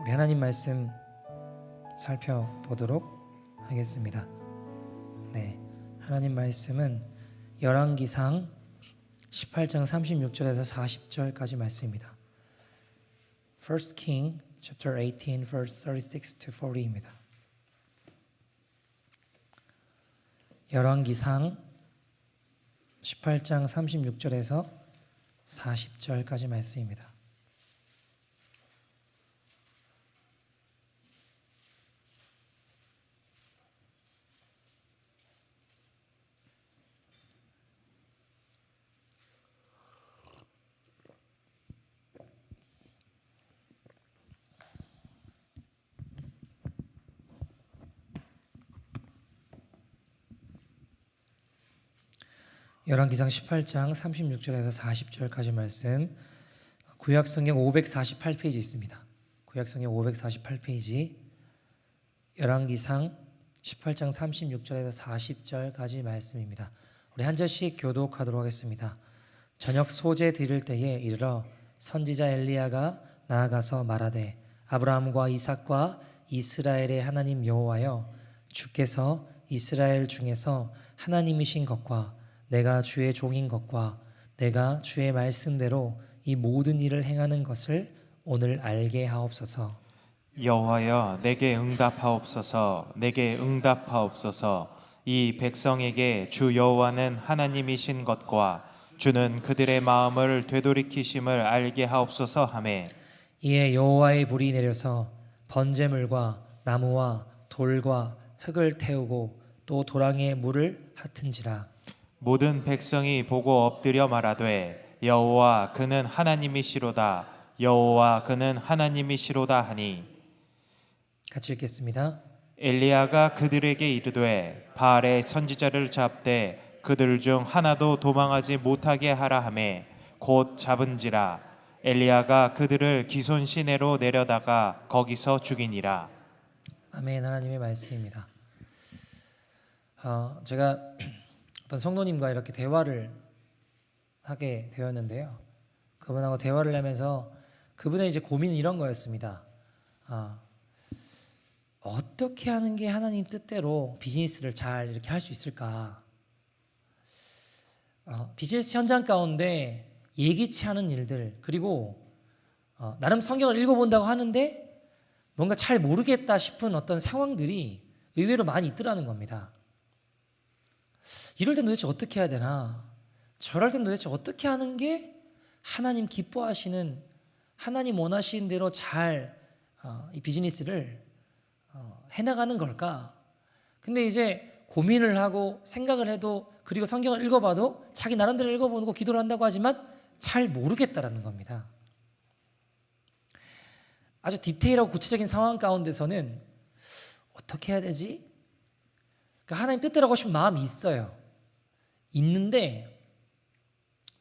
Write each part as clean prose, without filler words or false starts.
우리 하나님 말씀 살펴보도록 하겠습니다. 네, 하나님 말씀은 열왕기상 18장 36절에서 40절까지 말씀입니다. First King chapter 18 verse 36 to 40입니다. 열왕기상 18장 36절에서 40절까지 말씀입니다. 열왕기상 18장 36절에서 40절까지 말씀, 구약성경 548페이지 있습니다. 구약성경 548페이지 열왕기상 18장 36절에서 40절까지 말씀입니다. 우리 한 절씩 교독하도록 하겠습니다. 저녁 소제 드릴 때에 이르러 선지자 엘리야가 나아가서 말하되 아브라함과 이삭과 이스라엘의 하나님 여호와여, 주께서 이스라엘 중에서 하나님이신 것과 내가 주의 종인 것과 내가 주의 말씀대로 이 모든 일을 행하는 것을 오늘 알게 하옵소서. 여호와여, 내게 응답하옵소서. 내게 응답하옵소서. 이 백성에게 주 여호와는 하나님이신 것과 주는 그들의 마음을 되돌이키심을 알게 하옵소서 하매, 이에 여호와의 불이 내려서 번제물과 나무와 돌과 흙을 태우고 또 도랑에 물을 핫은지라. 모든 백성이 보고 엎드려 말하되 여호와 그는 하나님이시로다. 여호와 그는 하나님이시로다 하니, 같이 읽겠습니다. 엘리야가 그들에게 이르되 바알의 선지자를 잡되 그들 중 하나도 도망하지 못하게 하라 하매 곧 잡은지라. 엘리야가 그들을 기손 시내로 내려다가 거기서 죽이니라. 아멘. 하나님의 말씀입니다. 제가 어떤 성도님과 이렇게 대화를 하게 되었는데요. 그분하고 대화를 하면서 그분의 이제 고민은 이런 거였습니다. 어떻게 하는 게 하나님 뜻대로 비즈니스를 잘 이렇게 할 수 있을까? 비즈니스 현장 가운데 예기치 않은 일들, 그리고 나름 성경을 읽어본다고 하는데 뭔가 잘 모르겠다 싶은 어떤 상황들이 의외로 많이 있더라는 겁니다. 이럴 땐 도대체 어떻게 해야 되나? 저럴 땐 도대체 어떻게 하는 게 하나님 기뻐하시는, 하나님 원하시는 대로 잘 이 비즈니스를 해나가는 걸까? 근데 이제 고민을 하고 생각을 해도, 그리고 성경을 읽어봐도 자기 나름대로 읽어보고 기도를 한다고 하지만 잘 모르겠다라는 겁니다. 아주 디테일하고 구체적인 상황 가운데서는 어떻게 해야 되지? 그러니까 하나님 뜻대로 하고 싶은 마음이 있는데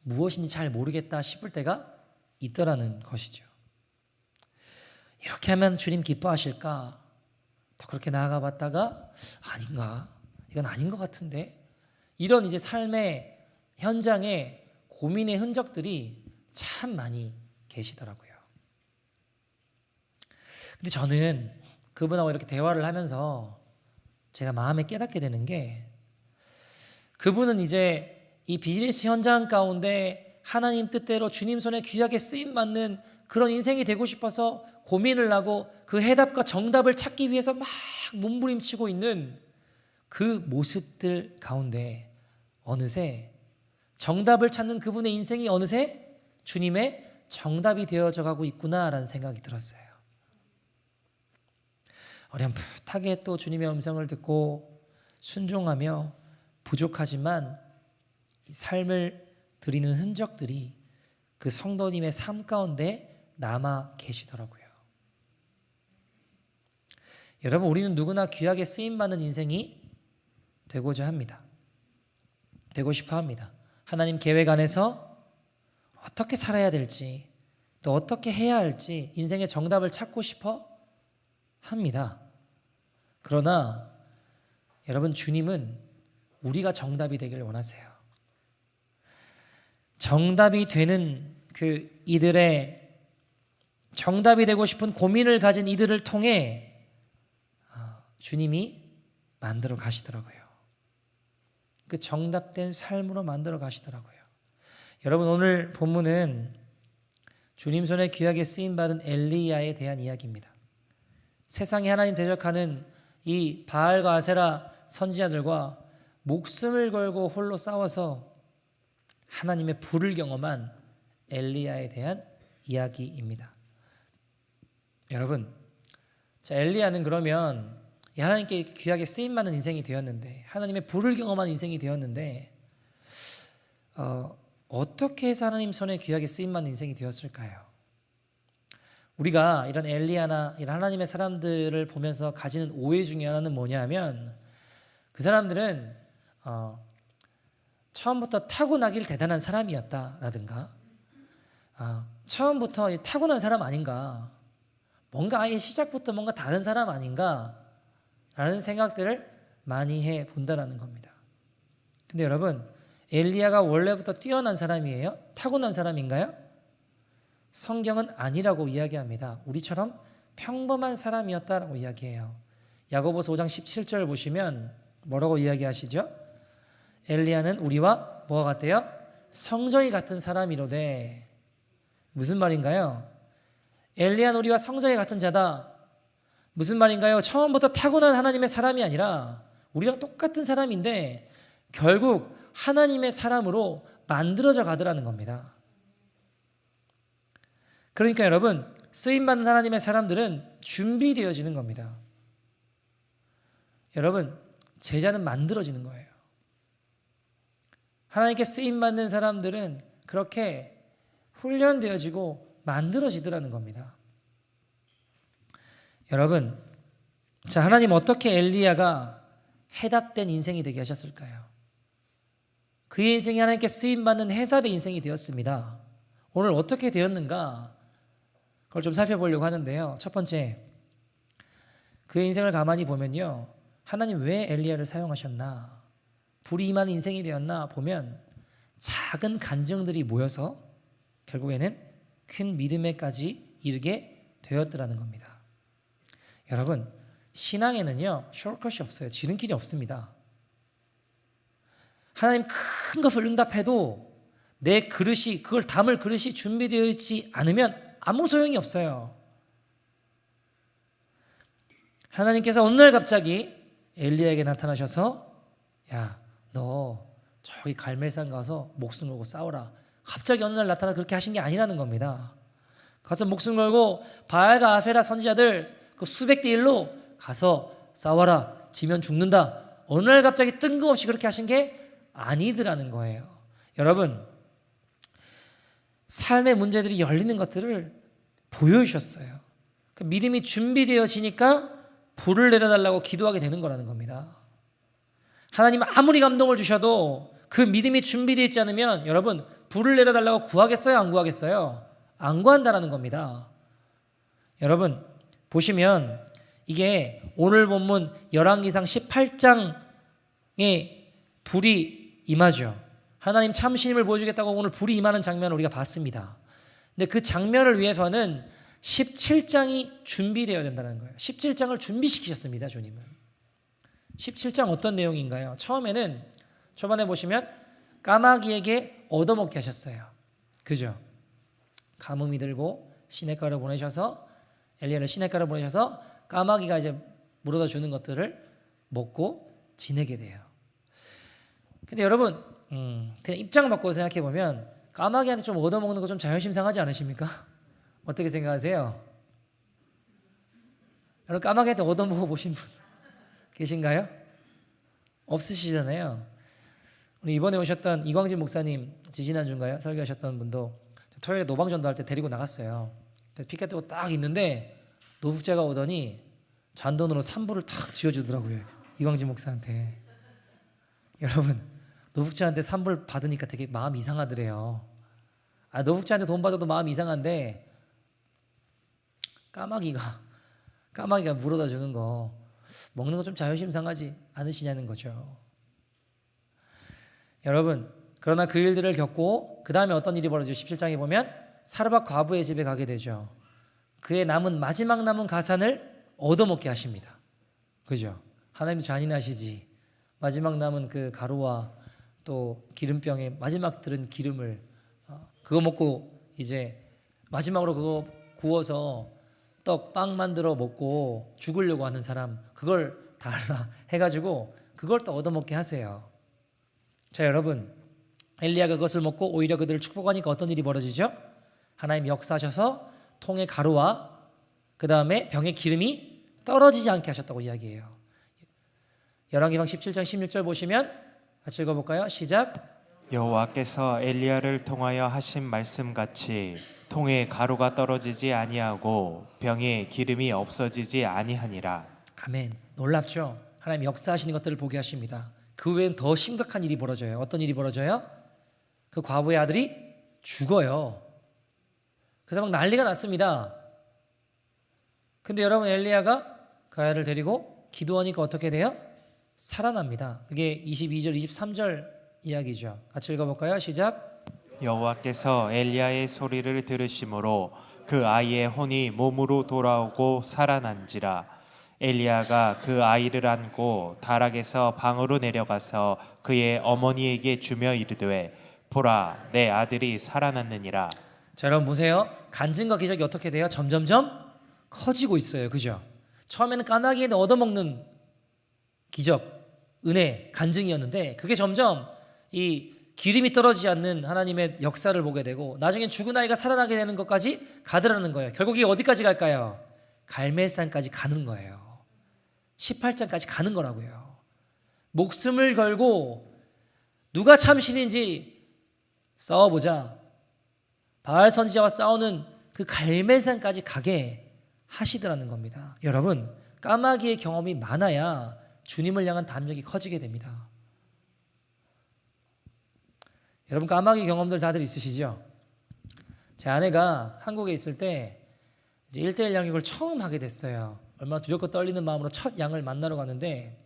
무엇인지 잘 모르겠다 싶을 때가 있더라는 것이죠. 이렇게 하면 주님 기뻐하실까? 더 그렇게 나아가 봤다가 아닌가? 이건 아닌 것 같은데? 이런 이제 삶의 현장에 고민의 흔적들이 참 많이 계시더라고요. 근데 저는 그분하고 이렇게 대화를 하면서 제가 마음에 깨닫게 되는 게, 그분은 이제 이 비즈니스 현장 가운데 하나님 뜻대로 주님 손에 귀하게 쓰임받는 그런 인생이 되고 싶어서 고민을 하고 그 해답과 정답을 찾기 위해서 막 몸부림치고 있는 그 모습들 가운데 어느새 정답을 찾는 그분의 인생이 어느새 주님의 정답이 되어져 가고 있구나라는 생각이 들었어요. 어렴풋하게 또 주님의 음성을 듣고 순종하며 부족하지만 삶을 드리는 흔적들이 그 성도님의 삶 가운데 남아 계시더라고요. 여러분, 우리는 누구나 귀하게 쓰임받는 인생이 되고자 합니다. 되고 싶어 합니다. 하나님 계획 안에서 어떻게 살아야 될지, 또 어떻게 해야 할지 인생의 정답을 찾고 싶어 합니다. 그러나 여러분, 주님은 우리가 정답이 되기를 원하세요. 정답이 되는 그 이들의 정답이 되고 싶은 고민을 가진 이들을 통해 주님이 만들어 가시더라고요. 그 정답된 삶으로 만들어 가시더라고요. 여러분, 오늘 본문은 주님 손에 귀하게 쓰임받은 엘리야에 대한 이야기입니다. 세상에 하나님 대적하는 이 바알과 아세라 선지자들과 목숨을 걸고 홀로 싸워서 하나님의 불을 경험한 엘리야에 대한 이야기입니다. 여러분, 자, 엘리야는 그러면 하나님께 귀하게 쓰임받는 인생이 되었는데, 하나님의 불을 경험한 인생이 되었는데, 어떻게 해서 하나님 손에 귀하게 쓰임받는 인생이 되었을까요? 우리가 이런 엘리야나 이런 하나님의 사람들을 보면서 가지는 오해 중에 하나는 뭐냐면, 그 사람들은 처음부터 타고나길 대단한 사람이었다라든가, 처음부터 타고난 사람 아닌가, 뭔가 아예 시작부터 뭔가 다른 사람 아닌가 라는 생각들을 많이 해 본다라는 겁니다. 근데 여러분, 엘리야가 원래부터 뛰어난 사람이에요? 타고난 사람인가요? 성경은 아니라고 이야기합니다. 우리처럼 평범한 사람이었다라고 이야기해요. 야고보서 5장 17절 보시면 뭐라고 이야기하시죠? 엘리야는 우리와 뭐가 같대요? 성전이 같은 사람이로되. 무슨 말인가요? 엘리야는 우리와 성전이 같은 자다. 무슨 말인가요? 처음부터 타고난 하나님의 사람이 아니라 우리랑 똑같은 사람인데 결국 하나님의 사람으로 만들어져 가더라는 겁니다. 그러니까 여러분, 쓰임받는 하나님의 사람들은 준비되어지는 겁니다. 여러분, 제자는 만들어지는 거예요. 하나님께 쓰임받는 사람들은 그렇게 훈련되어지고 만들어지더라는 겁니다. 여러분, 자, 하나님 어떻게 엘리야가 해답된 인생이 되게 하셨을까요? 그의 인생이 하나님께 쓰임받는 해답의 인생이 되었습니다. 오늘 어떻게 되었는가? 그걸 좀 살펴보려고 하는데요. 첫 번째, 그의 인생을 가만히 보면요, 하나님 왜 엘리야를 사용하셨나? 불이 임한 인생이 되었나 보면 작은 간증들이 모여서 결국에는 큰 믿음에까지 이르게 되었더라는 겁니다. 여러분, 신앙에는요 숏컷이 없어요. 지름길이 없습니다. 하나님 큰 것을 응답해도 내 그릇이, 그걸 담을 그릇이 준비되어 있지 않으면 아무 소용이 없어요. 하나님께서 어느 날 갑자기 엘리야에게 나타나셔서, 야, 너 저기 갈멜산 가서 목숨 걸고 싸워라. 갑자기 어느 날 나타나 그렇게 하신 게 아니라는 겁니다. 가서 목숨 걸고 바알과 아세라 선지자들 그 수백 대 1로 가서 싸워라. 지면 죽는다. 어느 날 갑자기 뜬금없이 그렇게 하신 게 아니더라는 거예요. 여러분, 삶의 문제들이 열리는 것들을 보여주셨어요. 그 믿음이 준비되어지니까 불을 내려달라고 기도하게 되는 거라는 겁니다. 하나님 아무리 감동을 주셔도 그 믿음이 준비되어 있지 않으면 여러분, 불을 내려달라고 구하겠어요? 안 구하겠어요? 안 구한다라는 겁니다. 여러분, 보시면 이게 오늘 본문 열왕기상 18장에 불이 임하죠. 하나님 참신임을 보여주겠다고 오늘 불이 임하는 장면을 우리가 봤습니다. 근데 그 장면을 위해서는 17장이 준비되어야 된다는 거예요. 17장을 준비시키셨습니다, 주님은. 17장 어떤 내용인가요? 처음에는 초반에 보시면 까마귀에게 얻어먹게 하셨어요. 그죠? 가뭄이 들고 시냇가를 보내셔서, 엘리야를 시냇가를 보내셔서 까마귀가 이제 물어다 주는 것들을 먹고 지내게 돼요. 근데 여러분, 그냥 입장을 바꿔 생각해 보면 까마귀한테 좀 얻어먹는 거 좀 자존심 상하지 않으십니까? 어떻게 생각하세요? 여러분, 까마귀한테 얻어먹어 보신 분 계신가요? 없으시잖아요. 우리 이번에 오셨던 이광진 목사님, 지지난주인가요? 설교하셨던 분도 토요일에 노방전도 할 때 데리고 나갔어요. 그래서 피켓 들고 딱 있는데 노숙자가 오더니 잔돈으로 산부를 탁 지어주더라고요, 이광진 목사한테. 여러분, 노숙자한테 산불 받으니까 되게 마음이 이상하더래요. 노숙자한테 돈 받아도 마음이 이상한데 까마귀가 물어다 주는 거 먹는 거 좀 자존심 상하지 않으시냐는 거죠. 여러분, 그러나 그 일들을 겪고 그 다음에 어떤 일이 벌어지죠? 17장에 보면 사르밧 과부의 집에 가게 되죠. 그의 마지막 남은 가산을 얻어먹게 하십니다. 그죠? 하나님도 잔인하시지. 마지막 남은 그 가루와 또 기름병에 마지막 들은 기름을 그거 먹고 이제 마지막으로 그거 구워서 빵 만들어 먹고 죽으려고 하는 사람, 그걸 달라 해가지고 그걸 또 얻어먹게 하세요. 자, 여러분, 엘리야가 그것을 먹고 오히려 그들을 축복하니까 어떤 일이 벌어지죠? 하나님 역사하셔서 통의 가루와 그 다음에 병의 기름이 떨어지지 않게 하셨다고 이야기해요. 열왕기상 17장 16절 보시면 같이 읽어볼까요? 시작. 여호와께서 엘리야를 통하여 하신 말씀같이 통에 가루가 떨어지지 아니하고 병에 기름이 없어지지 아니하니라. 아멘. 놀랍죠? 하나님 역사하시는 것들을 보게 하십니다. 그 외엔 더 심각한 일이 벌어져요. 어떤 일이 벌어져요? 그 과부의 아들이 죽어요. 그래서 막 난리가 났습니다. 근데 여러분, 엘리야가 그 아이를 데리고 기도하니까 어떻게 돼요? 살아납니다. 그게 22절 23절 이야기죠. 같이 읽어볼까요? 시작. 여호와께서 엘리야의 소리를 들으심으로 그 아이의 혼이 몸으로 돌아오고 살아난지라. 엘리야가 그 아이를 안고 다락에서 방으로 내려가서 그의 어머니에게 주며 이르되 보라, 내 아들이 살아났느니라. 자, 여러분 보세요. 간증과 기적이 어떻게 돼요? 점점점 커지고 있어요. 그죠? 처음에는 까마귀에 얻어먹는 기적, 은혜, 간증이었는데 그게 점점 이 기름이 떨어지지 않는 하나님의 역사를 보게 되고 나중에 죽은 아이가 살아나게 되는 것까지 가더라는 거예요. 결국 이게 어디까지 갈까요? 갈멜산까지 가는 거예요. 18장까지 가는 거라고요. 목숨을 걸고 누가 참신인지 싸워보자. 바알 선지자와 싸우는 그 갈멜산까지 가게 하시더라는 겁니다. 여러분, 까마귀의 경험이 많아야 주님을 향한 담력이 커지게 됩니다. 여러분, 까마귀 경험들 다들 있으시죠? 제 아내가 한국에 있을 때 이제 1:1 양육을 처음 하게 됐어요. 얼마나 두렵고 떨리는 마음으로 첫 양을 만나러 갔는데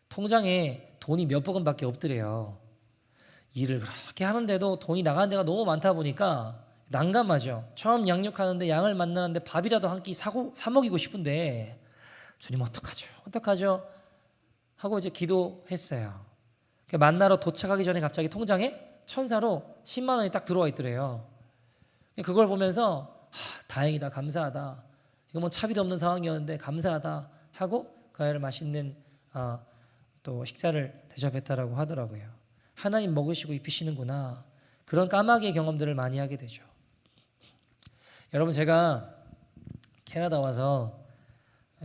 통장에 돈이 몇백 원밖에 없더래요. 일을 그렇게 하는데도 돈이 나가는 데가 너무 많다 보니까 난감하죠. 처음 양육하는데 양을 만나는데 밥이라도 한 끼 사 먹이고 싶은데 주님 어떡하죠? 하고 이제 기도했어요. 만나러 도착하기 전에 갑자기 통장에 천사로 10만 원이 딱 들어와 있더래요. 그걸 보면서 다행이다, 감사하다. 이거 뭐 차비도 없는 상황이었는데 감사하다 하고 그 아이를 맛있는 또 식사를 대접했다라고 하더라고요. 하나님 먹으시고 입히시는구나. 그런 까마귀의 경험들을 많이 하게 되죠. 여러분, 제가 캐나다 와서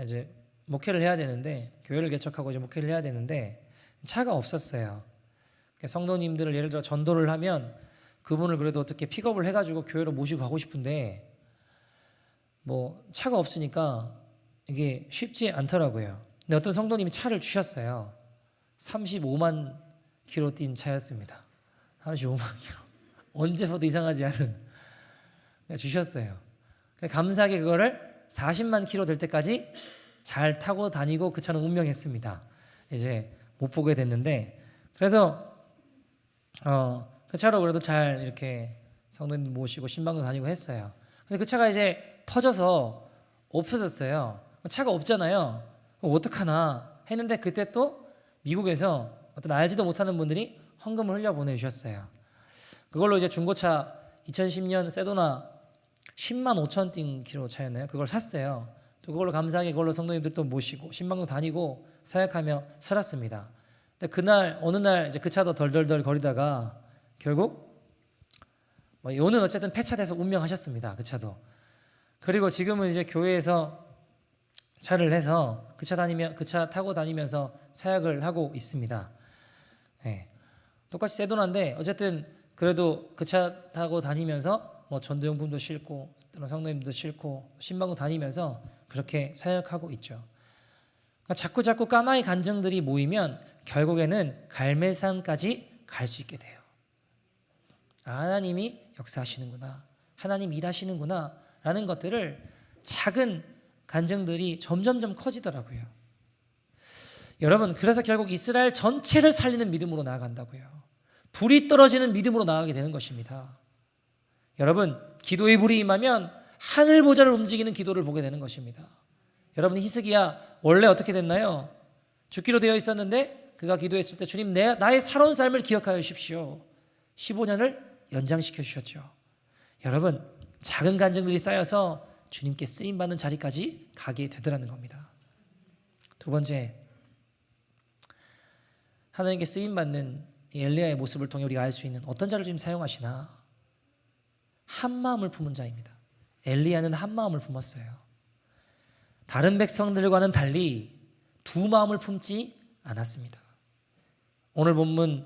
이제 목회를 해야 되는데 교회를 개척하고 이제 목회를 해야 되는데 차가 없었어요. 성도님들을 예를 들어 전도를 하면 그분을 그래도 어떻게 픽업을 해가지고 교회로 모시고 가고 싶은데 뭐 차가 없으니까 이게 쉽지 않더라고요. 근데 어떤 성도님이 차를 주셨어요. 35만 킬로 뛴 차였습니다. 35만 킬로. 언제 봐도 이상하지 않은 주셨어요. 감사하게 그거를 40만 킬로 될 때까지 잘 타고 다니고 그 차는 운명했습니다. 이제 못 보게 됐는데 그래서 그 차로 그래도 잘 이렇게 성도님들 모시고 신방도 다니고 했어요. 근데 그 차가 이제 퍼져서 없어졌어요. 차가 없잖아요. 그럼 어떡하나 했는데 그때 또 미국에서 어떤 알지도 못하는 분들이 헌금을 흘려 보내주셨어요. 그걸로 이제 중고차 2010년 세도나 10만 5천 뛴 킬로 차였나요? 그걸 샀어요. 또 그걸로 감사하게 그걸로 성도님들 또 모시고 신방도 다니고 사역하며 살았습니다. 근데 그날 어느 날 이제 그 차도 덜덜덜 거리다가 결국 요는 어쨌든 폐차돼서 운명하셨습니다. 그 차도. 그리고 지금은 이제 교회에서 차를 해서 그 차 타고 다니면서 사역을 하고 있습니다. 네. 똑같이 세도나인데 어쨌든 그래도 그 차 타고 다니면서 뭐 전도용품도 싣고 또는 성도님도 싣고 신방도 다니면서 그렇게 사역하고 있죠. 그러니까 자꾸 까마귀 간증들이 모이면 결국에는 갈멜산까지 갈 수 있게 돼요. 하나님이 역사하시는구나, 하나님 일하시는구나 라는 것들을 작은 간증들이 점점점 커지더라고요. 여러분, 그래서 결국 이스라엘 전체를 살리는 믿음으로 나아간다고요. 불이 떨어지는 믿음으로 나아가게 되는 것입니다. 여러분, 기도의 불이 임하면 하늘 보좌를 움직이는 기도를 보게 되는 것입니다. 여러분, 히스기야 원래 어떻게 됐나요? 죽기로 되어 있었는데 그가 기도했을 때 주님, 나의 살아온 삶을 기억하여 주십시오. 15년을 연장시켜 주셨죠. 여러분, 작은 간증들이 쌓여서 주님께 쓰임받는 자리까지 가게 되더라는 겁니다. 두 번째, 하나님께 쓰임받는 엘리야의 모습을 통해 우리가 알 수 있는 어떤 자를 주님 사용하시나? 한 마음을 품은 자입니다. 엘리야는 한 마음을 품었어요. 다른 백성들과는 달리 두 마음을 품지 않았습니다. 오늘 본문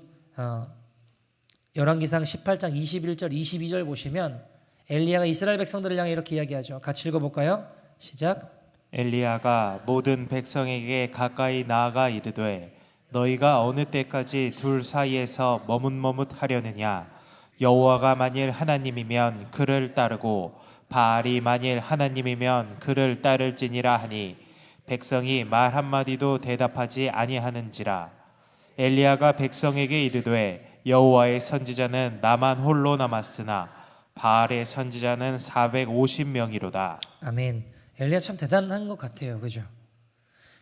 열왕기상 18장 21절 22절 보시면 엘리야가 이스라엘 백성들을 향해 이렇게 이야기하죠. 같이 읽어볼까요? 시작. 엘리야가 모든 백성에게 가까이 나아가 이르되 너희가 어느 때까지 둘 사이에서 머뭇머뭇하려느냐? 여호와가 만일 하나님이면 그를 따르고 바알이 만일 하나님이면 그를 따를지니라 하니 백성이 말 한마디도 대답하지 아니하는지라. 엘리야가 백성에게 이르되 여호와의 선지자는 나만 홀로 남았으나 바알의 선지자는 450명이로다. 아멘. 엘리야 참 대단한 것 같아요. 그죠?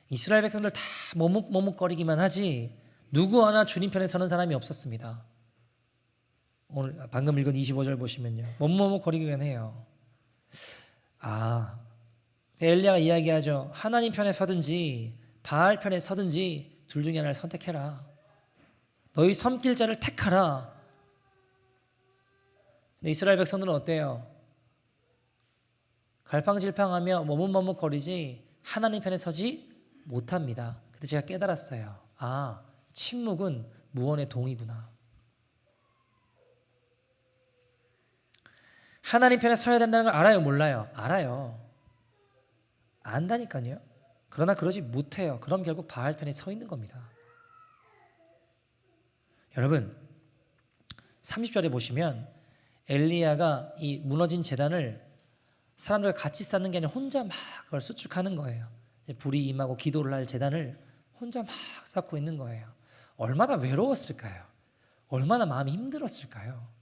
이스라엘 백성들 다 머뭇머뭇거리기만 하지 누구 하나 주님 편에 서는 사람이 없었습니다. 오늘 방금 읽은 25절 보시면요, 머뭇머뭇거리기만 해요. 엘리야가 이야기하죠. 하나님 편에 서든지 바알 편에 서든지 둘 중에 하나를 선택해라. 너희 섬길 자를 택하라. 근데 이스라엘 백성들은 어때요? 갈팡질팡하며 머뭇머뭇거리지 하나님 편에 서지 못합니다. 그때 제가 깨달았어요. 침묵은 무언의 동이구나. 하나님 편에 서야 된다는 걸 알아요, 몰라요? 알아요. 안다니까요. 그러나 그러지 못해요. 그럼 결국 바알 편에 서 있는 겁니다. 여러분, 30절에 보시면 엘리야가 이 무너진 제단을 사람들과 같이 쌓는 게 아니라 혼자 막 그걸 수축하는 거예요. 불이 임하고 기도를 할 제단을 혼자 막 쌓고 있는 거예요. 얼마나 외로웠을까요? 얼마나 마음이 힘들었을까요?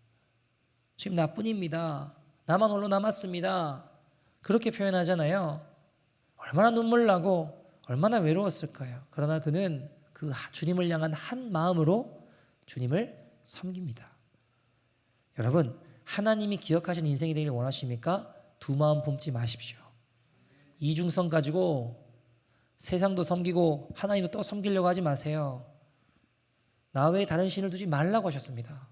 지금 나뿐입니다. 나만 홀로 남았습니다. 그렇게 표현하잖아요. 얼마나 눈물 나고 얼마나 외로웠을까요? 그러나 그는 그 주님을 향한 한 마음으로 주님을 섬깁니다. 여러분, 하나님이 기억하신 인생이 되기를 원하십니까? 두 마음 품지 마십시오. 이중성 가지고 세상도 섬기고 하나님도 또 섬기려고 하지 마세요. 나 외에 다른 신을 두지 말라고 하셨습니다.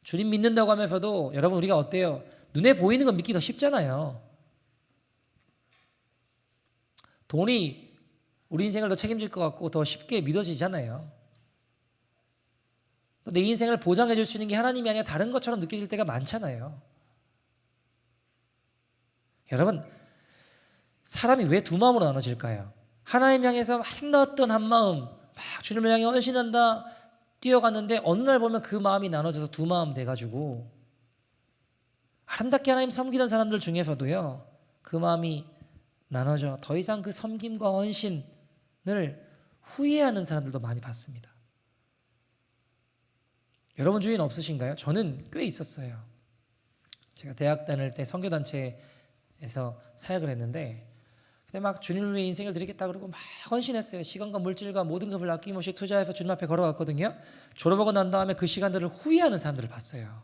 주님 믿는다고 하면서도 여러분, 우리가 어때요? 눈에 보이는 건 믿기 더 쉽잖아요. 돈이 우리 인생을 더 책임질 것 같고 더 쉽게 믿어지잖아요. 내 인생을 보장해 줄 수 있는 게 하나님이 아니라 다른 것처럼 느껴질 때가 많잖아요. 여러분, 사람이 왜 두 마음으로 나눠질까요? 하나님 향해서 아름다웠던 한 마음, 막 주님을 향해 헌신한다 뛰어갔는데 어느 날 보면 그 마음이 나눠져서 두 마음 돼가지고 아름답게 하나님 섬기던 사람들 중에서도요, 그 마음이 나눠져 더 이상 그 섬김과 헌신을 후회하는 사람들도 많이 봤습니다. 여러분 주위엔 없으신가요? 저는 꽤 있었어요. 제가 대학 다닐 때 선교단체에서 사역을 했는데 그때 막 주님을 위해 인생을 드리겠다 그러고 막 헌신했어요. 시간과 물질과 모든 것을 아낌없이 투자해서 주님 앞에 걸어갔거든요. 졸업하고 난 다음에 그 시간들을 후회하는 사람들을 봤어요.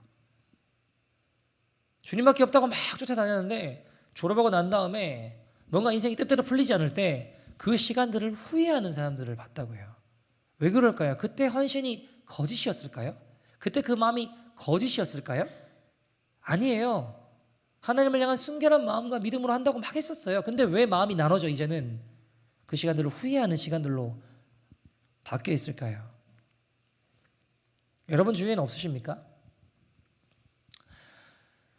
주님밖에 없다고 막 쫓아다녔는데 졸업하고 난 다음에 뭔가 인생이 뜻대로 풀리지 않을 때 그 시간들을 후회하는 사람들을 봤다고요. 왜 그럴까요? 그때 헌신이 거짓이었을까요? 그때 그 마음이 거짓이었을까요? 아니에요. 하나님을 향한 순결한 마음과 믿음으로 한다고 막 했었어요. 근데 왜 마음이 나눠져 이제는 그 시간들을 후회하는 시간들로 바뀌어 있을까요? 여러분 주위에는 없으십니까?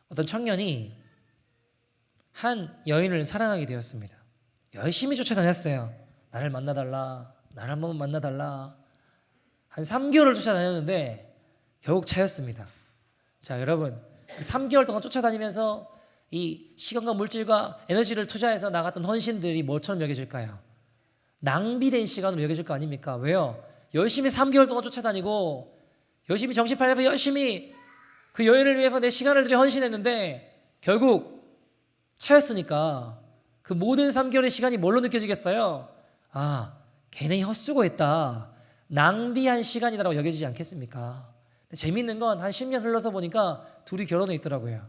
어떤 청년이 한 여인을 사랑하게 되었습니다. 열심히 쫓아다녔어요. 나를 만나달라, 나를 한번 만나달라. 한 3개월을 쫓아다녔는데 결국 차였습니다. 자, 여러분, 그 3개월 동안 쫓아다니면서 이 시간과 물질과 에너지를 투자해서 나갔던 헌신들이 뭐처럼 여겨질까요? 낭비된 시간으로 여겨질 거 아닙니까? 왜요? 열심히 3개월 동안 쫓아다니고 열심히 정신 팔려서 열심히 그 여인을 위해서 내 시간을 들여 헌신했는데 결국 차였으니까 그 모든 3개월의 시간이 뭘로 느껴지겠어요? 아, 굉장히 헛수고했다. 낭비한 시간이라고 여겨지지 않겠습니까? 근데 재밌는 건 한 10년 흘러서 보니까 둘이 결혼해 있더라고요.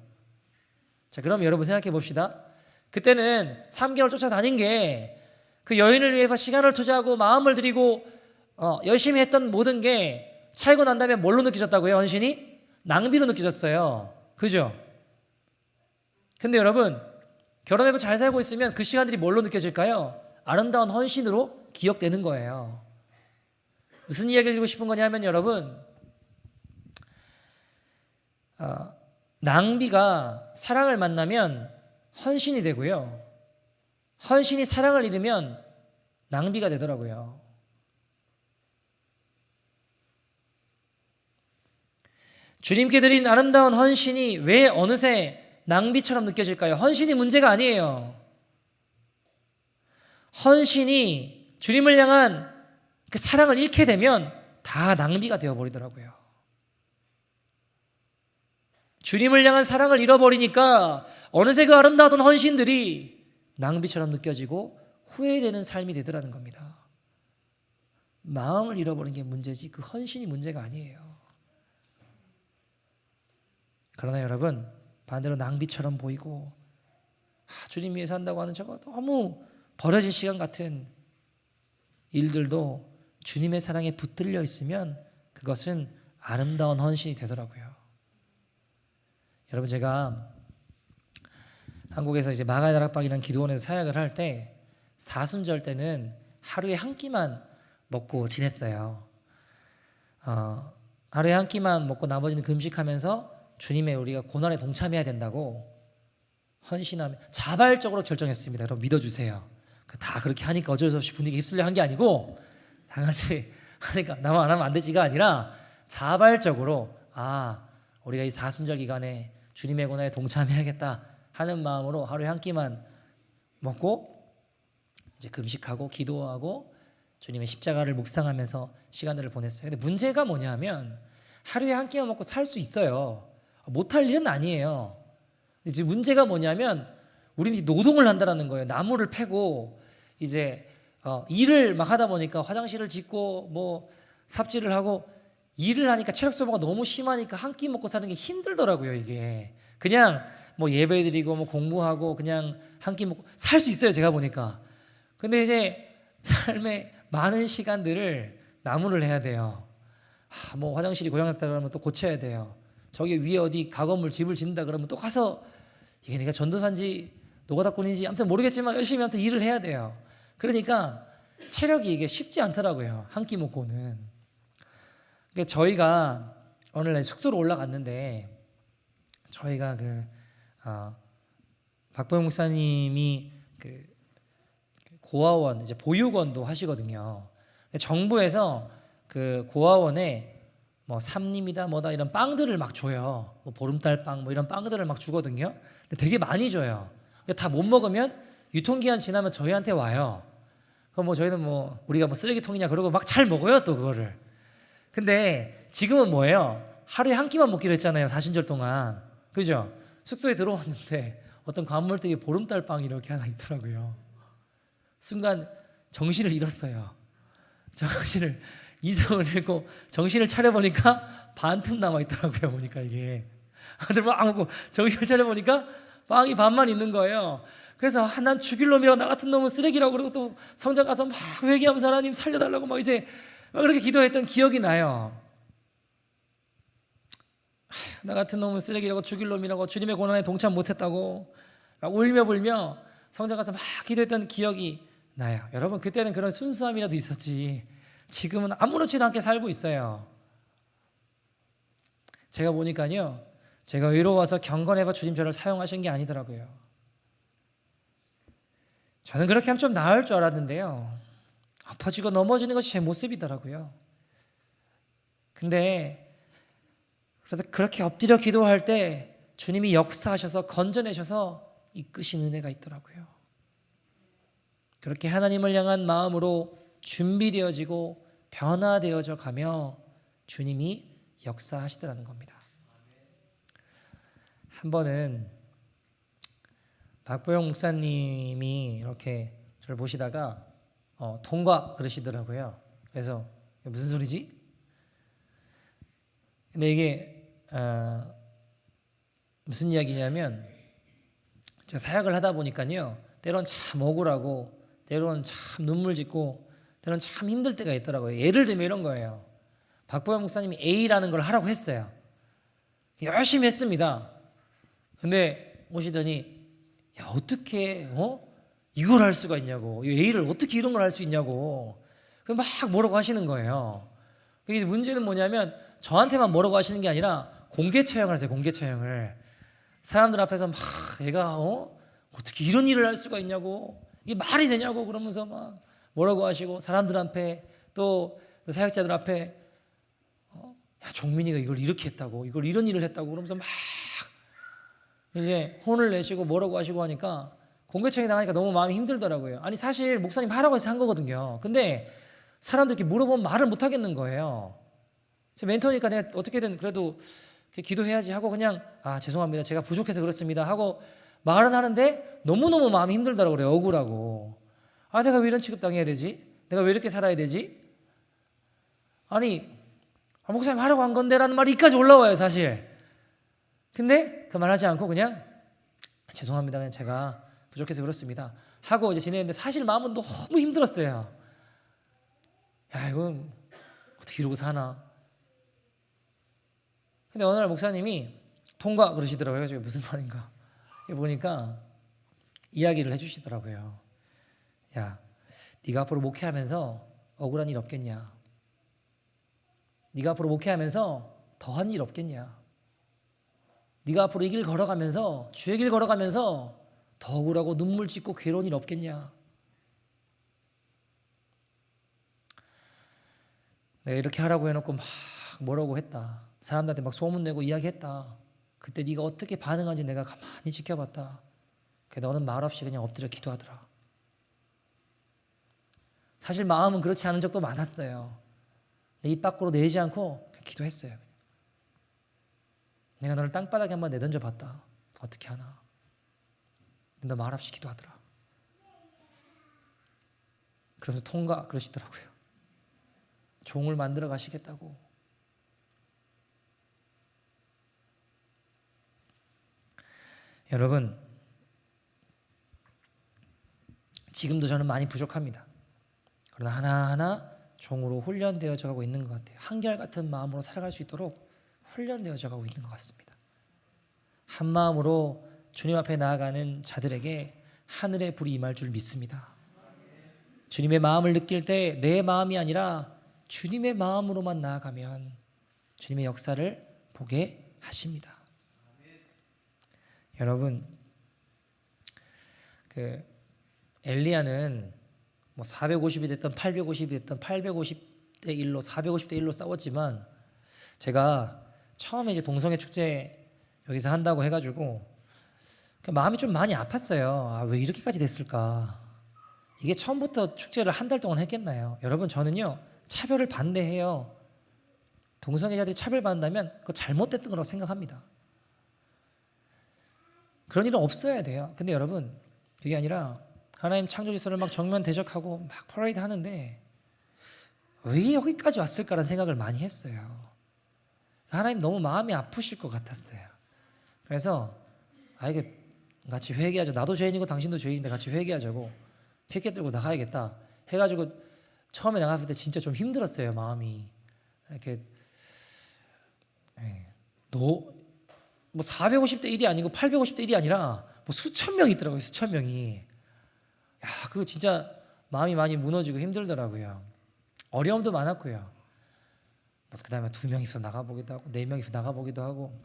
자, 그럼 여러분 생각해 봅시다. 그때는 3개월 쫓아다닌 게 그 여인을 위해서 시간을 투자하고 마음을 들이고 열심히 했던 모든 게 차이고 난 다음에 뭘로 느껴졌다고요? 헌신이? 낭비로 느껴졌어요. 그죠? 근데 여러분, 결혼해서 잘 살고 있으면 그 시간들이 뭘로 느껴질까요? 아름다운 헌신으로 기억되는 거예요. 무슨 이야기를 드리고 싶은 거냐면 여러분, 낭비가 사랑을 만나면 헌신이 되고요. 헌신이 사랑을 잃으면 낭비가 되더라고요. 주님께 드린 아름다운 헌신이 왜 어느새 낭비처럼 느껴질까요? 헌신이 문제가 아니에요. 헌신이 주님을 향한 그 사랑을 잃게 되면 다 낭비가 되어버리더라고요. 주님을 향한 사랑을 잃어버리니까 어느새 그 아름다웠던 헌신들이 낭비처럼 느껴지고 후회되는 삶이 되더라는 겁니다. 마음을 잃어버린 게 문제지 그 헌신이 문제가 아니에요. 그러나 여러분, 반대로 낭비처럼 보이고 주님 위해서 한다고 하는 저거 너무 버려진 시간 같은 일들도 주님의 사랑에 붙들려 있으면 그것은 아름다운 헌신이 되더라고요. 여러분, 제가 한국에서 이제 마가의 다락방이라는 기도원에서 사역을 할 때 사순절 때는 하루에 한 끼만 먹고 지냈어요. 하루에 한 끼만 먹고 나머지는 금식하면서 주님의 우리가 고난에 동참해야 된다고 헌신하며 자발적으로 결정했습니다. 여러분 믿어주세요. 다 그렇게 하니까 어쩔 수 없이 분위기 휩쓸려 한 게 아니고 다 같이 하니까 나만 안 하면 안 되지가 아니라 자발적으로 우리가 이 사순절 기간에 주님의 고난에 동참해야겠다 하는 마음으로 하루에 한 끼만 먹고 이제 금식하고 기도하고 주님의 십자가를 묵상하면서 시간들을 보냈어요. 근데 문제가 뭐냐면 하루에 한 끼만 먹고 살 수 있어요. 못할 일은 아니에요. 근데 지금 문제가 뭐냐면 우리는 노동을 한다는 거예요. 나무를 패고 이제 일을 막 하다 보니까 화장실을 짓고 뭐 삽질을 하고 일을 하니까 체력 소모가 너무 심하니까 한 끼 먹고 사는 게 힘들더라고요. 이게 그냥 뭐 예배드리고 뭐 공부하고 그냥 한 끼 먹고 살 수 있어요. 제가 보니까. 근데 이제 삶의 많은 시간들을 나무를 해야 돼요. 뭐 화장실이 고장났다 그러면 또 고쳐야 돼요. 저기 위에 어디 가건물 집을 짓는다 그러면 또 가서 이게 내가 전도사인지 노가다꾼인지 아무튼 모르겠지만 열심히 아무튼 일을 해야 돼요. 그러니까 체력이 이게 쉽지 않더라고요. 한 끼 먹고는. 그러니까 저희가 오늘날 숙소로 올라갔는데 저희가 박보영 목사님이 고아원 이제 보육원도 하시거든요. 정부에서 그 고아원에 뭐 삼림이다 뭐다 이런 빵들을 막 줘요. 뭐 보름달빵 뭐 이런 빵들을 막 주거든요. 근데 되게 많이 줘요. 다 못 먹으면 유통기한 지나면 저희한테 와요. 그럼 뭐 저희는 뭐 우리가 뭐 쓰레기통이냐 그러고 막 잘 먹어요 또 그거를. 근데 지금은 뭐예요? 하루에 한 끼만 먹기로 했잖아요. 사순절 동안. 그죠? 숙소에 들어왔는데 어떤 관물등에 보름달빵이 이렇게 하나 있더라고요. 순간 정신을 잃었어요. 정신을 이성을 잃고 정신을 차려보니까 반틈 남아있더라고요. 보니까 이게 아들 막 먹고 정신을 차려보니까 빵이 반만 있는 거예요. 그래서 난 죽일 놈이라고 나 같은 놈은 쓰레기라고 그러고 또 성전 가서 막 회개하면서 하나님 살려달라고 막 이제 막 그렇게 기도했던 기억이 나요. 나 같은 놈은 쓰레기라고 죽일 놈이라고 주님의 고난에 동참 못했다고 막 울며 불며 성전 가서 막 기도했던 기억이 나요. 여러분 그때는 그런 순수함이라도 있었지 지금은 아무렇지도 않게 살고 있어요. 제가 보니까요 제가 의로워서 경건해서 주님 저를 사용하신 게 아니더라고요. 저는 그렇게 하면 좀 나을 줄 알았는데요 아파지고 넘어지는 것이 제 모습이더라고요. 근데 그래서 그렇게 엎드려 기도할 때 주님이 역사하셔서 건져내셔서 이끄시는 은혜가 있더라고요. 그렇게 하나님을 향한 마음으로 준비되어지고 변화되어져 가며 주님이 역사하시더라는 겁니다. 한 번은 박보영 목사님이 이렇게 저를 보시다가 통과 그러시더라고요. 그래서 무슨 소리지? 근데 이게 무슨 이야기냐면 제가 사역을 하다 보니까요, 때론 참 억울하고 때론 참 눈물 짓고 때론 참 힘들 때가 있더라고요. 예를 들면 이런 거예요. 박보영 목사님이 A라는 걸 하라고 했어요. 열심히 했습니다. 근데 오시더니 야, 어떻게 이걸 할 수가 있냐고, A를 어떻게 이런 걸 할 수 있냐고 막 뭐라고 하시는 거예요. 그게 문제는 뭐냐면 저한테만 뭐라고 하시는 게 아니라 공개 처형을 하세요. 공개 처형을 사람들 앞에서 막 얘가 어떻게 이런 일을 할 수가 있냐고, 이게 말이 되냐고 그러면서 막 뭐라고 하시고, 사람들 앞에 또 사역자들 앞에 야, 종민이가 이걸 이렇게 했다고, 이걸 이런 일을 했다고 그러면서 막 이제 혼을 내시고 뭐라고 하시고 하니까 공개청에 나가니까 너무 마음이 힘들더라고요. 아니 사실 목사님 하라고 해서 한 거거든요. 근데 사람들 이렇게 물어보면 말을 못 하겠는 거예요. 제 멘토니까 내가 어떻게든 그래도 기도해야지 하고 그냥 죄송합니다, 제가 부족해서 그렇습니다 하고 말은 하는데 너무너무 마음이 힘들더라고요. 그래, 억울하고 내가 왜 이런 취급당해야 되지? 내가 왜 이렇게 살아야 되지? 아니 목사님 하라고 한 건데 라는 말이 이까지 올라와요 사실. 근데 그 말 하지 않고 그냥 죄송합니다, 그냥 제가 부족해서 그렇습니다 하고 이제 지내는데 사실 마음은 너무 힘들었어요. 야, 이건 어떻게 이러고 사나. 근데 어느 날 목사님이 통과 그러시더라고요. 그래서 무슨 말인가 보니까 이야기를 해주시더라고요. 야, 네가 앞으로 목회하면서 억울한 일 없겠냐? 네가 앞으로 목회하면서 더한 일 없겠냐? 네가 앞으로 이 길 걸어가면서, 주의 길 걸어가면서 더 억울하고 눈물 짓고 괴로운 일 없겠냐? 내가 이렇게 하라고 해놓고 막 뭐라고 했다, 사람들한테 막 소문내고 이야기했다. 그때 네가 어떻게 반응하는지 내가 가만히 지켜봤다. 그래, 너는 말없이 그냥 엎드려 기도하더라. 사실 마음은 그렇지 않은 적도 많았어요. 내 입 밖으로 내지 않고 기도했어요. 내가 너를 땅바닥에 한번 내던져 봤다. 어떻게 하나? 너 말없이 기도하더라. 그러면서 통과 그러시더라고요. 종을 만들어 가시겠다고. 여러분, 지금도 저는 많이 부족합니다. 그러나 하나하나 종으로 훈련되어져 가고 있는 것 같아요. 한결같은 마음으로 살아갈 수 있도록 훈련되어져 가고 있는 것 같습니다. 한 마음으로 주님 앞에 나아가는 자들에게 하늘의 불이 임할 줄 믿습니다. 주님의 마음을 느낄 때 내 마음이 아니라 주님의 마음으로만 나아가면 주님의 역사를 보게 하십니다. 여러분, 엘리야는 450이 됐던 850이 됐던 850대 1로 450대 1로 싸웠지만, 제가 처음에 이제 동성애 축제 여기서 한다고 해가지고 마음이 좀 많이 아팠어요. 왜 이렇게까지 됐을까? 이게 처음부터 축제를 한 달 동안 했겠나요? 여러분, 저는요 차별을 반대해요. 동성애자들이 차별받는다면 그거 잘못됐던 거라고 생각합니다. 그런 일은 없어야 돼요. 근데 여러분, 그게 아니라 하나님 창조 질서를 막 정면 대적하고 막 퍼레이드 하는데 왜 여기까지 왔을까라는 생각을 많이 했어요. 하나님 너무 마음이 아프실 것 같았어요. 그래서 이게 같이 회개하자. 나도 죄인이고 당신도 죄인인데 같이 회개하자고 피켓 들고 나가야겠다 해가지고 처음에 나갔을 때 진짜 좀 힘들었어요. 마음이 이렇게 450대 1이 아니고 850대 1이 아니라 수천 명이 있더라고요. 수천 명이. 야, 그거 진짜 마음이 많이 무너지고 힘들더라고요. 어려움도 많았고요. 그 다음에 2명이서 나가보기도 하고 4명이서 나가보기도 하고.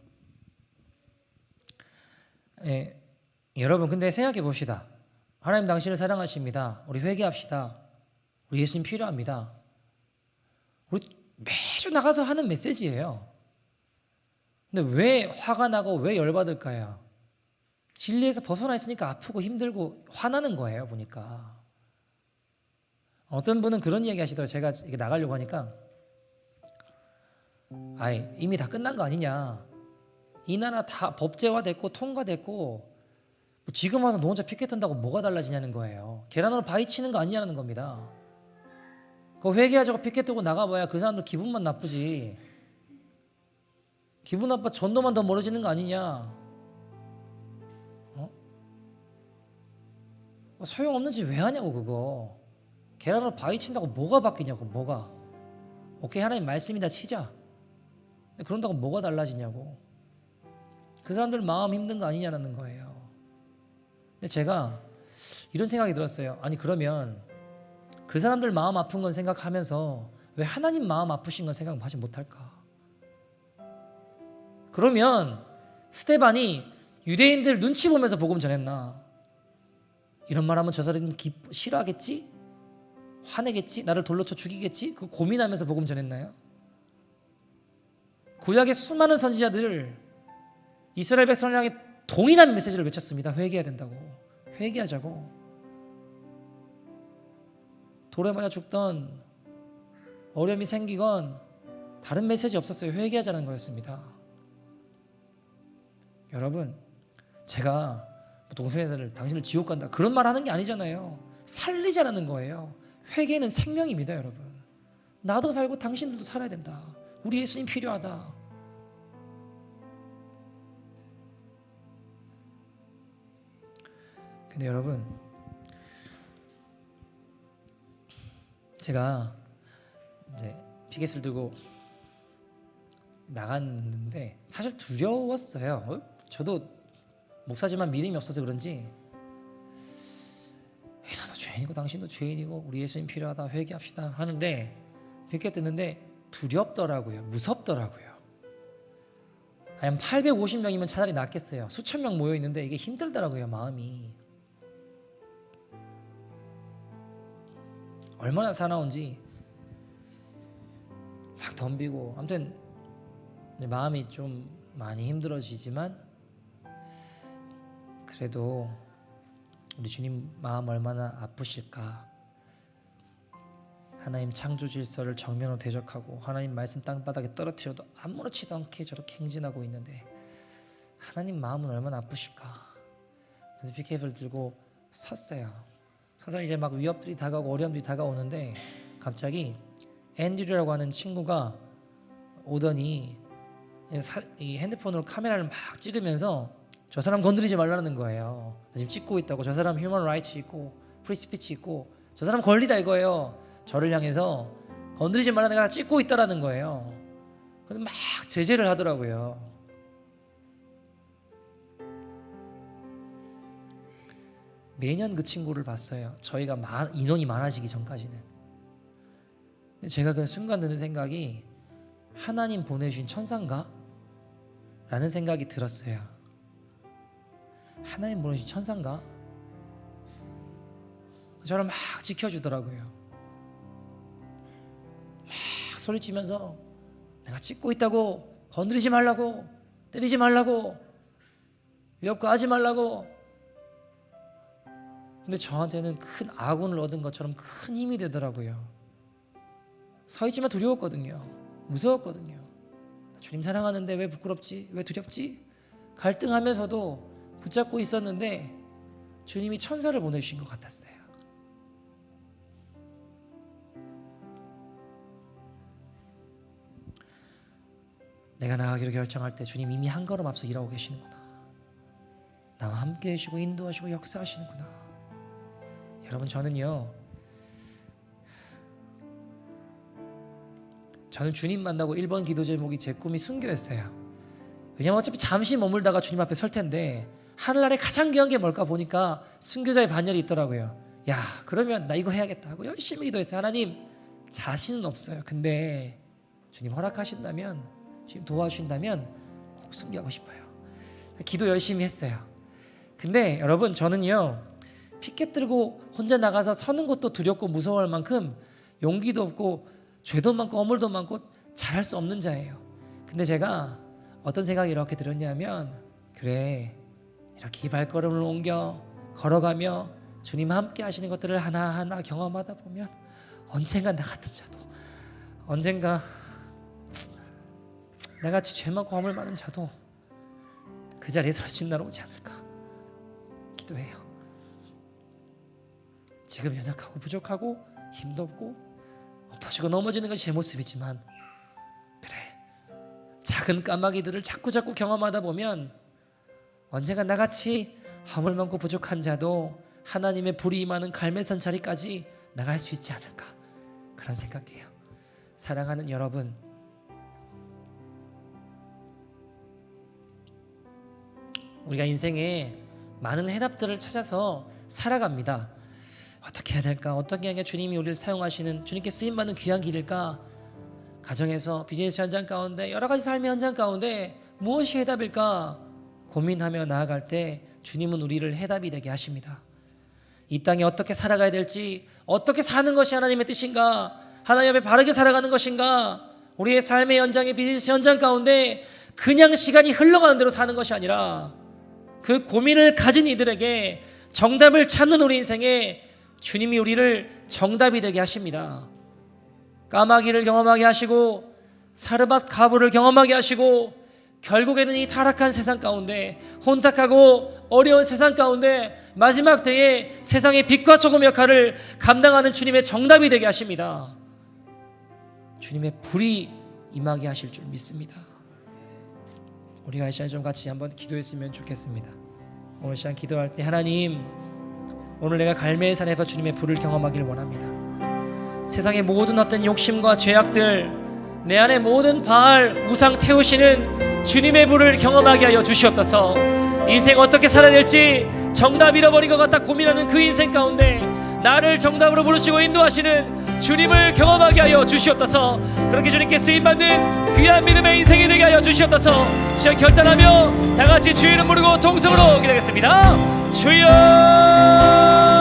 여러분, 근데 생각해 봅시다. 하나님 당신을 사랑하십니다. 우리 회개합시다. 우리 예수님 필요합니다. 우리 매주 나가서 하는 메시지예요. 근데 왜 화가 나고 왜 열받을까요? 진리에서 벗어나 있으니까 아프고 힘들고 화나는 거예요. 보니까 어떤 분은 그런 이야기 하시더라고요. 제가 이렇게 나가려고 하니까 이미 다 끝난 거 아니냐, 이 나라 다 법제화됐고 통과됐고 뭐 지금 와서 너 혼자 피켓 뜬다고 뭐가 달라지냐는 거예요. 계란으로 바위 치는 거 아니냐는 겁니다. 그거 회개하자고 피켓 뜨고 나가봐야 그 사람들 기분만 나쁘지. 기분 나빠 전도만 더 멀어지는 거 아니냐. 소용없는지 왜 하냐고. 그거 계란으로 바위 친다고 뭐가 바뀌냐고. 뭐가. 오케이, 하나님 말씀이다 치자. 근데 그런다고 뭐가 달라지냐고. 그 사람들 마음 힘든 거 아니냐는 거예요. 근데 제가 이런 생각이 들었어요. 아니 그러면 그 사람들 마음 아픈 건 생각하면서 왜 하나님 마음 아프신 건 생각하지 못할까? 그러면 스데반이 유대인들 눈치 보면서 복음 전했나? 이런 말하면 저 사람이 싫어하겠지? 화내겠지? 나를 돌로 쳐 죽이겠지? 그 고민하면서 복음 전했나요? 구약의 수많은 선지자들 이스라엘 백성을 향해 동일한 메시지를 외쳤습니다. 회개해야 된다고. 회개하자고. 돌에 맞아 죽던, 어려움이 생기건 다른 메시지 없었어요. 회개하자는 거였습니다. 여러분, 제가 동성애자를 당신을 지옥 간다 그런 말 하는 게 아니잖아요. 살리자라는 거예요. 회개는 생명입니다. 여러분, 나도 살고 당신들도 살아야 된다. 우리 예수님 필요하다. 근데 여러분, 제가 이제 피켓을 들고 나갔는데 사실 두려웠어요. 저도 목사지만 믿음이 없어서 그런지 나도 죄인이고 당신도 죄인이고 우리 예수님 필요하다, 회개합시다 하는데 피켓 듣는데 두렵더라고요. 무섭더라고요. 한 850명이면 차라리 낫겠어요. 수천 명 모여 있는데 이게 힘들더라고요. 마음이 얼마나 사나운지 막 덤비고, 아무튼 마음이 좀 많이 힘들어지지만 그래도 우리 주님 마음 얼마나 아프실까. 하나님 창조 질서를 정면으로 대적하고 하나님 말씀 땅바닥에 떨어뜨려도 아무렇지도 않게 저렇게 행진하고 있는데 하나님 마음은 얼마나 아프실까. 그래서 피켓을 들고 섰어요. 서서 이제 막 위협들이 다가오고 어려움들이 다가오는데 갑자기 앤드류라고 하는 친구가 오더니 이 핸드폰으로 카메라를 막 찍으면서 저 사람 건드리지 말라는 거예요. 지금 찍고 있다고. 저 사람 휴먼 라이츠 있고 프리스피치 있고 저 사람 권리다 이거예요. 저를 향해서 건드리지 말라는 거 찍고 있다라는 거예요. 그래서 막 제재를 하더라고요. 매년 그 친구를 봤어요. 저희가 인원이 많아지기 전까지는. 근데 제가 그 순간 드는 생각이 하나님 보내주신 천사인가? 라는 생각이 들었어요. 하나님 보내주신 천사인가? 저를 막 지켜주더라고요. 막 소리치면서 내가 찍고 있다고, 건드리지 말라고, 때리지 말라고, 위협가하지 말라고. 근데 저한테는 큰 아군을 얻은 것처럼 큰 힘이 되더라고요. 서 있지만 두려웠거든요. 무서웠거든요. 주님 사랑하는데 왜 부끄럽지? 왜 두렵지? 갈등하면서도 붙잡고 있었는데 주님이 천사를 보내주신 것 같았어요. 내가 나가기로 결정할 때 주님 이미 한 걸음 앞서 일하고 계시는구나. 나와 함께 해주시고 인도하시고 역사하시는구나. 여러분, 저는 주님 만나고 1번 기도 제목이 제 꿈이 순교였어요. 왜냐면 어차피 잠시 머물다가 주님 앞에 설 텐데 하늘나라에 가장 귀한 게 뭘까 보니까 순교자의 반열이 있더라고요. 야, 그러면 나 이거 해야겠다 하고 열심히 기도했어요. 하나님, 자신은 없어요. 근데 주님 허락하신다면, 주님 도와주신다면 꼭 순교하고 싶어요. 기도 열심히 했어요. 근데 여러분, 저는요 피켓 들고 혼자 나가서 서는 것도 두렵고 무서워할 만큼 용기도 없고 죄도 많고 허물도 많고 잘할 수 없는 자예요. 근데 제가 어떤 생각이 이렇게 들었냐면, 그래, 이렇게 이 발걸음을 옮겨 걸어가며 주님 함께 하시는 것들을 하나하나 경험하다 보면 언젠가 나 같은 자도, 언젠가 나같이 죄 많고 허물 많은 자도 그 자리에 설 수 있는 날 오지 않을까 기도해요. 지금 연약하고 부족하고 힘도 없고 엎어지고 넘어지는 것이 제 모습이지만, 그래, 작은 까마귀들을 자꾸 경험하다 보면 언젠가 나같이 허물 많고 부족한 자도 하나님의 불이 임하는 갈매산 자리까지 나갈 수 있지 않을까, 그런 생각해요. 사랑하는 여러분, 우리가 인생에 많은 해답들을 찾아서 살아갑니다. 어떻게 해야 될까? 어떻게 해야 주님이 우리를 사용하시는, 주님께 쓰임받는 귀한 길일까? 가정에서, 비즈니스 현장 가운데, 여러 가지 삶의 현장 가운데 무엇이 해답일까? 고민하며 나아갈 때 주님은 우리를 해답이 되게 하십니다. 이 땅에 어떻게 살아가야 될지, 어떻게 사는 것이 하나님의 뜻인가, 하나님 앞에 바르게 살아가는 것인가, 우리의 삶의 현장의 비즈니스 현장 가운데 그냥 시간이 흘러가는 대로 사는 것이 아니라 그 고민을 가진 이들에게 정답을 찾는 우리 인생에 주님이 우리를 정답이 되게 하십니다. 까마귀를 경험하게 하시고 사르밧 가부를 경험하게 하시고, 결국에는 이 타락한 세상 가운데, 혼탁하고 어려운 세상 가운데 마지막 때에 세상의 빛과 소금 역할을 감당하는 주님의 정답이 되게 하십니다. 주님의 불이 임하게 하실 줄 믿습니다. 우리가 이 시간 좀 같이 한번 기도했으면 좋겠습니다. 오늘 시간 기도할 때, 하나님, 오늘 내가 갈멜 산에서 주님의 불을 경험하기를 원합니다. 세상의 모든 어떤 욕심과 죄악들, 내 안에 모든 바알 우상 태우시는 주님의 불을 경험하게 하여 주시옵소서. 인생 어떻게 살아야 될지 정답 잃어버린 것 같다 고민하는 그 인생 가운데 나를 정답으로 부르시고 인도하시는 주님을 경험하게 하여 주시옵소서. 그렇게 주님께 쓰임받는 귀한 믿음의 인생이 되게 하여 주시옵소서. 시간 결단하며 다같이 주의 이름 부르고 통성으로 기도하겠습니다. 주여